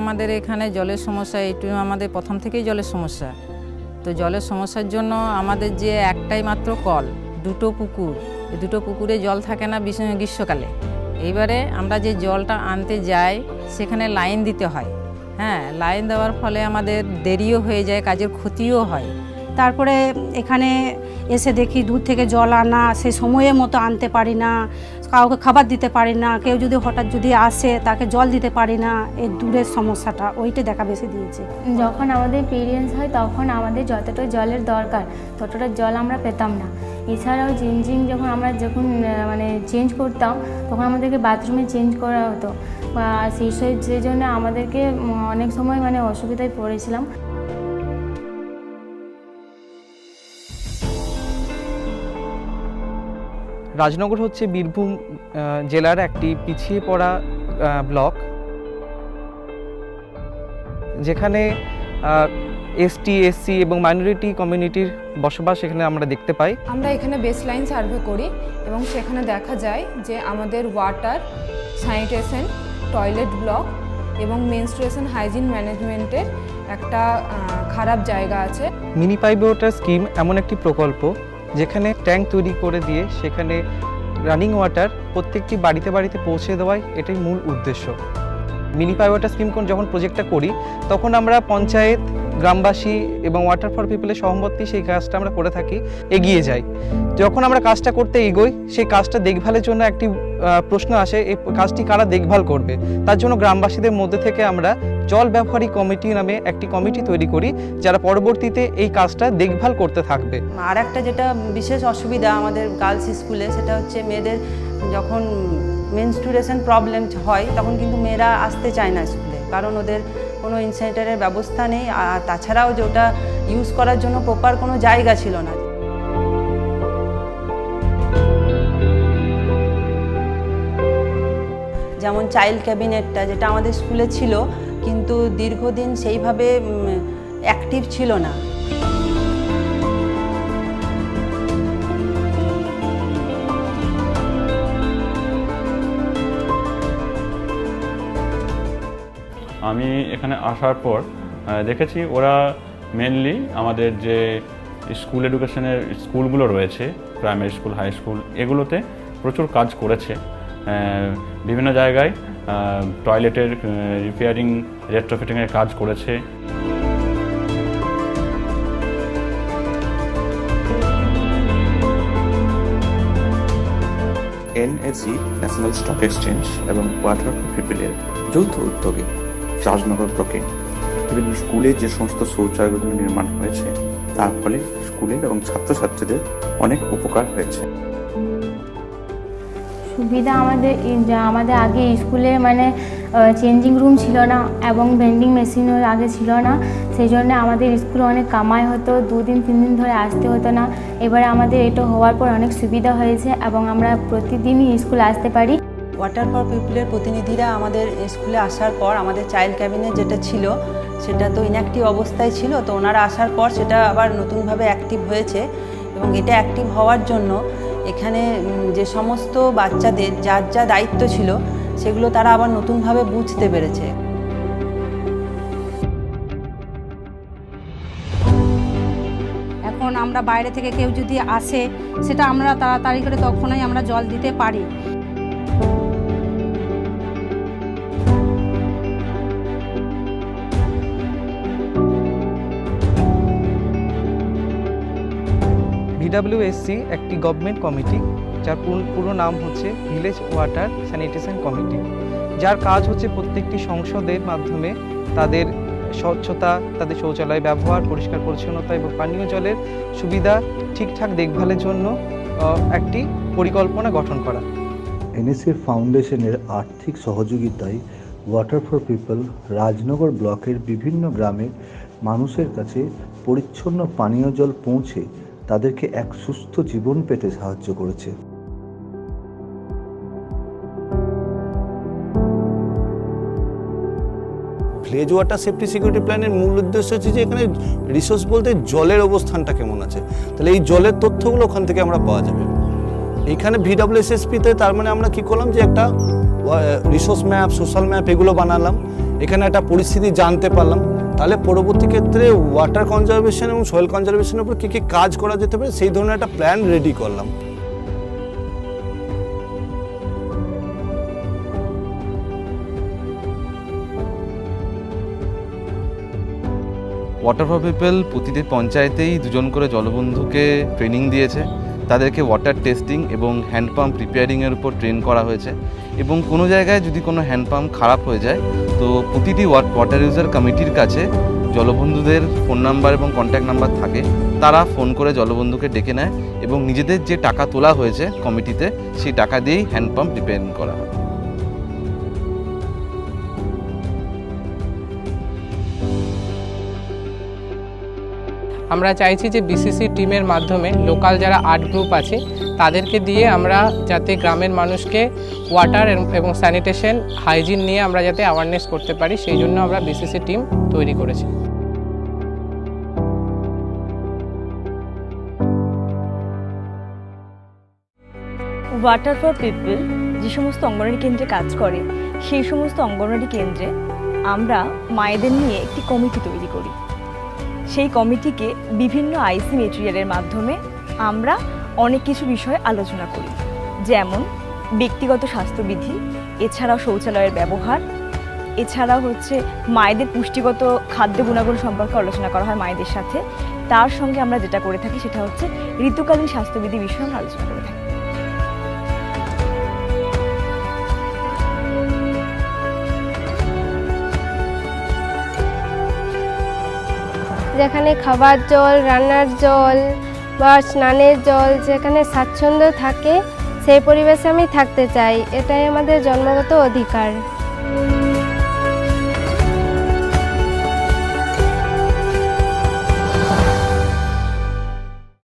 আমাদের এখানে জলের সমস্যা, একটু আমাদের প্রথম থেকেই জলের সমস্যা। তো জলের সমস্যার জন্য আমাদের যে একটাই মাত্র কল, দুটো পুকুর, এই দুটো পুকুরে জল থাকে না গ্রীষ্মকালে। এইবারে আমরা যে জলটা আনতে যাই সেখানে লাইন দিতে হয়। হ্যাঁ, লাইন দেওয়ার ফলে আমাদের দেরিও হয়ে যায়, কাজের ক্ষতিও হয়। তারপরে এখানে এসে দেখি দূর থেকে জল আনা, সে সময়ের মতো আনতে পারি না, কাউকে খাবার দিতে পারি না, কেউ যদি হঠাৎ যদি আসে তাকে জল দিতে পারি না। এই দূরের সমস্যাটা ওইটা দেখা বেশি দিয়েছে। যখন আমাদের পিরিয়ডস হয় তখন আমাদের যতটা জলের দরকার ততটা জল আমরা পেতাম না। এছাড়াও চেঞ্জিং যখন মানে চেঞ্জ করতাম তখন আমাদেরকে বাথরুমে চেঞ্জ করা হতো, বা সেই জন্য আমাদেরকে অনেক সময় মানে অসুবিধায় পড়েছিলাম। রাজনগর হচ্ছে বীরভূম জেলার একটি পিছিয়ে পড়া ব্লক, যেখানে এসটি, এসসি এবং মাইনরিটি কমিউনিটির বসবাস এখানে আমরা দেখতে পাই। আমরা এখানে বেসলাইন সার্ভে করি এবং সেখানে দেখা যায় যে আমাদের ওয়াটার, স্যানিটেশন, টয়লেট ব্লক এবং মেনস্ট্রুয়েশন হাইজিন ম্যানেজমেন্টের একটা খারাপ জায়গা আছে। মিনি পাইপ ওয়াটার স্কিম এমন একটি প্রকল্প যেখানে ট্যাঙ্ক তৈরি করে দিয়ে সেখানে রানিং ওয়াটার প্রত্যেকটি বাড়িতে বাড়িতে পৌঁছে দেওয়াই এটাই মূল উদ্দেশ্য। মিনি পাইপ ওয়াটার স্কিম যখন প্রজেক্টটা করি তখন আমরা পঞ্চায়েত, গ্রামবাসী এবং ওয়াটার ফর পিপলের সহমতে সেই কাজটা আমরা করে থাকি, এগিয়ে যাই। যখন আমরা কাজটা করতে এগোই সেই কাজটা দেখভালের জন্য একটি প্রশ্ন আসে, এই কাজটি কারা দেখভাল করবে। তার জন্য গ্রামবাসীদের মধ্যে থেকে আমরা জল ব্যবহারী কমিটি নামে একটি কমিটি তৈরি করি, যারা পরবর্তীতে এই কাজটা দেখভাল করতে থাকবে। আর একটা যেটা বিশেষ অসুবিধা আমাদের গার্লস স্কুলে, সেটা হচ্ছে মেয়েদের যখন মেনস্ট্রুয়েশন প্রবলেম হয় তখন কিন্তু মেয়েরা আসতে চায় না স্কুলে, কারণ ওদের কোনো ইনসিনেটরের ব্যবস্থা নেই, আর তাছাড়াও যে ওটা ইউজ করার জন্য প্রপার কোনো জায়গা ছিল না। যেমন চাইল্ড ক্যাবিনেটটা যেটা আমাদের স্কুলে ছিল কিন্তু দীর্ঘদিন সেইভাবে অ্যাক্টিভ ছিল না। আমি এখানে আসার পর দেখেছি ওরা মেনলি আমাদের যে স্কুল এডুকেশনের স্কুলগুলো রয়েছে, প্রাইমারি স্কুল, হাই স্কুল, এগুলোতে প্রচুর কাজ করেছে। বিভিন্ন জায়গায় টয়লেটের রিপেয়ারিং, রেট্রোফিটিংয়ের কাজ করেছে। এনএসই, ন্যাশনাল স্টক এক্সচেঞ্জ এবং ওয়াটার ফর পিপলের যৌথ উদ্যোগে রাজনগর ব্লকে বিভিন্ন স্কুলে যে সমস্ত শৌচালয়গুলো নির্মাণ হয়েছে তার ফলে স্কুলের এবং ছাত্রছাত্রীদের অনেক উপকার হয়েছে। সুবিধা আমাদের আগে স্কুলে মানে চেঞ্জিং রুম ছিল না এবং ভেন্ডিং মেশিনও আগে ছিল না, সেই জন্য আমাদের স্কুলে অনেক কামাই হতো, 2 দিন 3 দিন ধরে আসতে হতো না। এবারে আমাদের এটা হওয়ার পর অনেক সুবিধা হয়েছে এবং আমরা প্রতিদিনই স্কুলে আসতে পারি। ওয়াটার ফর পিপলের প্রতিনিধিরা আমাদের স্কুলে আসার পর আমাদের চাইল্ড ক্যাবিনেট যেটা ছিল সেটা তো ইনঅ্যাক্টিভ অবস্থায় ছিল, তো ওনারা আসার পর সেটা আবার নতুনভাবে অ্যাক্টিভ হয়েছে এবং এটা অ্যাক্টিভ হওয়ার জন্য এখানে যে সমস্ত বাচ্চাদের যার যা দায়িত্ব ছিল সেগুলো তারা আবার নতুনভাবে বুঝতে পেরেছে। এখন আমরা বাইরে থেকে কেউ যদি আসে সেটা আমরা তাড়াতাড়ি করে তখনই আমরা জল দিতে পারি। ভিডব্লিউএসসি একটি গভর্নমেন্ট কমিটি, যার পুরো নাম হচ্ছে ভিলেজ ওয়াটার স্যানিটেশন কমিটি, যার কাজ হচ্ছে প্রত্যেকটি সংসদের মাধ্যমে তাদের স্বচ্ছতা, তাদের শৌচালয় ব্যবহার, পরিষ্কার পরিচ্ছন্নতা এবং পানীয় জলের সুবিধা ঠিকঠাক দেখভালের জন্য একটি পরিকল্পনা গঠন করা। এনএসি ফাউন্ডেশনের আর্থিক সহযোগিতায় ওয়াটার ফর পিপল রাজনগর ব্লকের বিভিন্ন গ্রামের মানুষের কাছে পরিচ্ছন্ন পানীয় জল পৌঁছে তাদেরকে এক সুস্থ জীবন পেতে সাহায্য করেছে। ভিলেজ ওয়াটার সেফটি সিকিউরিটি প্ল্যানের মূল উদ্দেশ্য হচ্ছে যে এখানে রিসোর্স বলতে জলের অবস্থানটা কেমন আছে, তাহলে এই জলের তথ্যগুলো ওখান থেকে আমরা পাওয়া যাবে। এখানে ভিডব্লিউএসএসপিতে তার মানে আমরা কি করলাম যে একটা রিসোর্স ম্যাপ, সোশ্যাল ম্যাপ এগুলো বানালাম এখানে একটা পরিস্থিতি জানতে পারলাম, তাহলে পরবর্তী ক্ষেত্রে ওয়াটার কনজারভেশন এবং সয়েল কনজারভেশনের উপর কী কী কাজ করা যেতে পারে সেই ধরনের একটা প্ল্যান রেডি করলাম। ওয়াটার ফর পিপল প্রতিটি পঞ্চায়েতেই 2 জন করে জলবন্ধুকে ট্রেনিং দিয়েছে। তাদেরকে ওয়াটার টেস্টিং এবং হ্যান্ডপাম্প রিপেয়ারিংয়ের উপর ট্রেন করা হয়েছে এবং কোনো জায়গায় যদি কোনো হ্যান্ডপাম্প খারাপ হয়ে যায় তো প্রতিটি ওয়াটার ইউজার কমিটির কাছে জলবন্ধুদের ফোন নাম্বার এবং কন্ট্যাক্ট নাম্বার থাকে। তারা ফোন করে জলবন্ধুকে ডেকে নেয় এবং নিজেদের যে টাকা তোলা হয়েছে কমিটিতে সেই টাকা দিয়েই হ্যান্ডপাম্প রিপেয়ারিং করা হয়। আমরা চাইছি যে বিসিসি টিমের মাধ্যমে লোকাল যারা আর্ট গ্রুপ আছে তাদেরকে দিয়ে আমরা যাতে গ্রামের মানুষকে ওয়াটার এবং স্যানিটেশন হাইজিন নিয়ে আমরা যাতে অ্যাওয়ারনেস করতে পারি, সেই জন্য আমরা বিসিসি টিম তৈরি করেছি। ওয়াটার ফর পিপল যে সমস্ত অঙ্গনওয়াড়ি কেন্দ্রে কাজ করে সেই সমস্ত অঙ্গনওয়াড়ি কেন্দ্রে আমরা মায়েদের নিয়ে একটি কমিটি তৈরি করি। সেই কমিটিকে বিভিন্ন আইসি মেটেরিয়ালের মাধ্যমে আমরা অনেক কিছু বিষয়ে আলোচনা করি, যেমন ব্যক্তিগত স্বাস্থ্যবিধি, এছাড়াও শৌচালয়ের ব্যবহার, এছাড়াও মায়েদের পুষ্টিগত খাদ্য গুণাগুণ সম্পর্কে আলোচনা করা হয় মায়েদের সাথে। তার সঙ্গে আমরা যেটা করে থাকি সেটা ঋতুকালীন স্বাস্থ্যবিধি বিষয়ে আমরা আলোচনা করে থাকি। যেখানে খাবার জল, রান্নার জল বা স্নানের জল যেখানে স্বাচ্ছন্দ্য থাকে সেই পরিবেশে আমি থাকতে চাই, এটাই আমাদের জন্মগত অধিকার।